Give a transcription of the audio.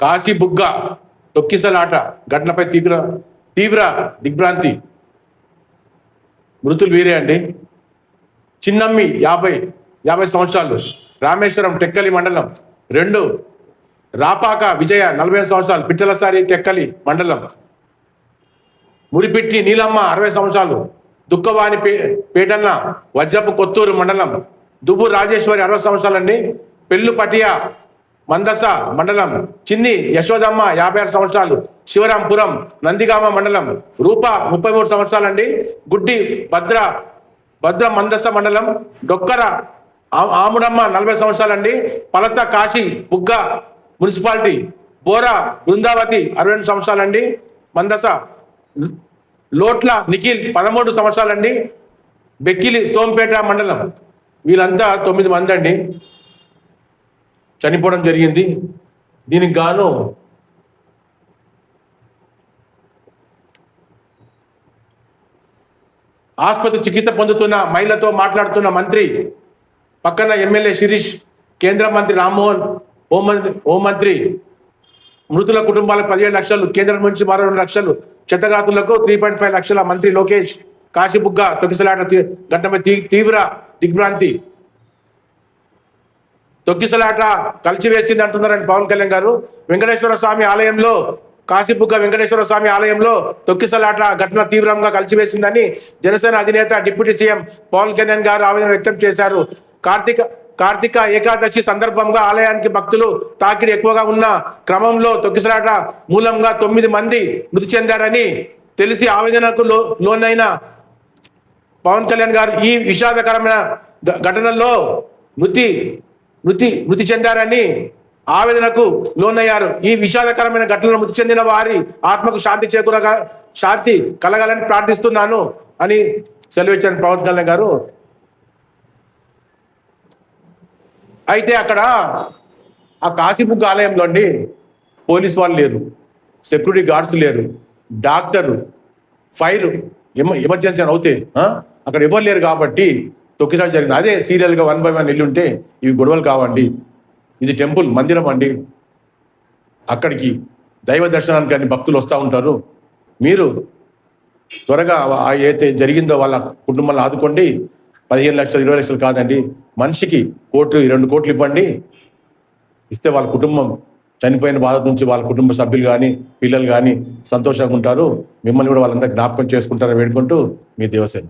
కాశీ బుగ్గ తొక్కిసలాట ఘటనపై తీవ్ర దిగ్భ్రాంతి. మృతులు వీరే అండి. చిన్నమ్మి 50 సంవత్సరాలు, రామేశ్వరం టెక్కలి మండలం. 2 రాపాక విజయ 45 సంవత్సరాలు, పిట్టలసారి టెక్కలి మండలం. మురిపిట్టి నీలమ్మ 60 సంవత్సరాలు, దుక్కవాణి పేటన్న వజ్రపు కొత్తూరు మండలం. దువ్వు రాజేశ్వరి 60 సంవత్సరాలండి, పెళ్ళుపటియ మందస మండలం. చిన్ని యశోదమ్మ 56 సంవత్సరాలు, శివరాంపురం నందిగామ మండలం. రూప 33 సంవత్సరాలండి, గుడ్డి భద్ర మందస మండలం. డొక్కర ఆముడమ్మ 40 సంవత్సరాలండి, పలస కాశీ బుగ్గ మున్సిపాలిటీ. బోరా బృందావతి 62 సంవత్సరాలండి, మందస. లోట్ల నిఖిల్ 13 సంవత్సరాలండి, బెక్కిలి సోంపేట మండలం. వీళ్ళంతా 9 మంది అండి చనిపోవడం జరిగింది. దీనికి గాను ఆసుపత్రి చికిత్స పొందుతున్న మహిళతో మాట్లాడుతున్న మంత్రి, పక్కన ఎమ్మెల్యే శిరీష్, కేంద్ర మంత్రి రామ్మోహన్, హోంమంత్రి. మృతుల కుటుంబాలకు 17 లక్షలు, కేంద్రం నుంచి మరో 2 లక్షలు, క్షతగాతులకు 3.5 లక్షల. మంత్రి లోకేష్. కాశీబుగ్గ తొక్కిసలాట ఘటనపై తీవ్ర దిగ్భ్రాంతి. తొక్కిసలాట కలిసివేసింది అంటున్నారండి పవన్ కళ్యాణ్ గారు. వెంకటేశ్వర స్వామి ఆలయంలో, కాశీబుగ్గ వెంకటేశ్వర స్వామి ఆలయంలో తొక్కిసలాట ఘటన తీవ్రంగా కలిసివేసిందని జనసేన అధినేత డిప్యూటీ సీఎం పవన్ కళ్యాణ్ గారు ఆవేదన వ్యక్తం చేశారు. కార్తీక ఏకాదశి సందర్భంగా ఆలయానికి భక్తులు తాకిడి ఎక్కువగా ఉన్న క్రమంలో తొక్కిసలాట మూలంగా 9 మంది మృతి చెందారని తెలిసి ఆవేదనకు లోనైన పవన్ కళ్యాణ్ గారు ఈ విషాదకరమైన ఘటనలో మృతి చెందారని ఆవేదనకు లోనయ్యారు. ఈ విషాదకరమైన ఘటనలో మృతి చెందిన వారి ఆత్మకు శాంతి కలగాలని ప్రార్థిస్తున్నాను అని సెలవిచ్చారు పవన్ కళ్యాణ్ గారు. అయితే అక్కడ ఆ కాశీబుగ్గ ఆలయంలో అండి పోలీస్ వాళ్ళు లేరు, సెక్యూరిటీ గార్డ్స్ లేరు, డాక్టరు, ఫైర్ ఎమర్జెన్సీ అని అవుతే అక్కడ ఎవరు లేరు కాబట్టి తొక్కిసలాట జరిగింది. అదే సీరియల్గా 1 by 1 వెళ్ళి ఉంటే ఇవి గొడవలు కావండి. ఇది టెంపుల్, మందిరం అండి. అక్కడికి దైవ దర్శనానికి అన్ని భక్తులు వస్తూ ఉంటారు. మీరు త్వరగా ఏదైతే జరిగిందో వాళ్ళ కుటుంబాలను ఆదుకోండి. 15 లక్షలు 20 లక్షలు కాదండి, మనిషికి 1 కోటి 2 కోట్లు ఇవ్వండి. ఇస్తే వాళ్ళ కుటుంబం చనిపోయిన బాధ నుంచి వాళ్ళ కుటుంబ సభ్యులు కానీ పిల్లలు కానీ సంతోషంగా ఉంటారు. మిమ్మల్ని కూడా వాళ్ళందరూ జ్ఞాపకం చేసుకుంటారని వేడుకుంటూ మీ దేవసేన.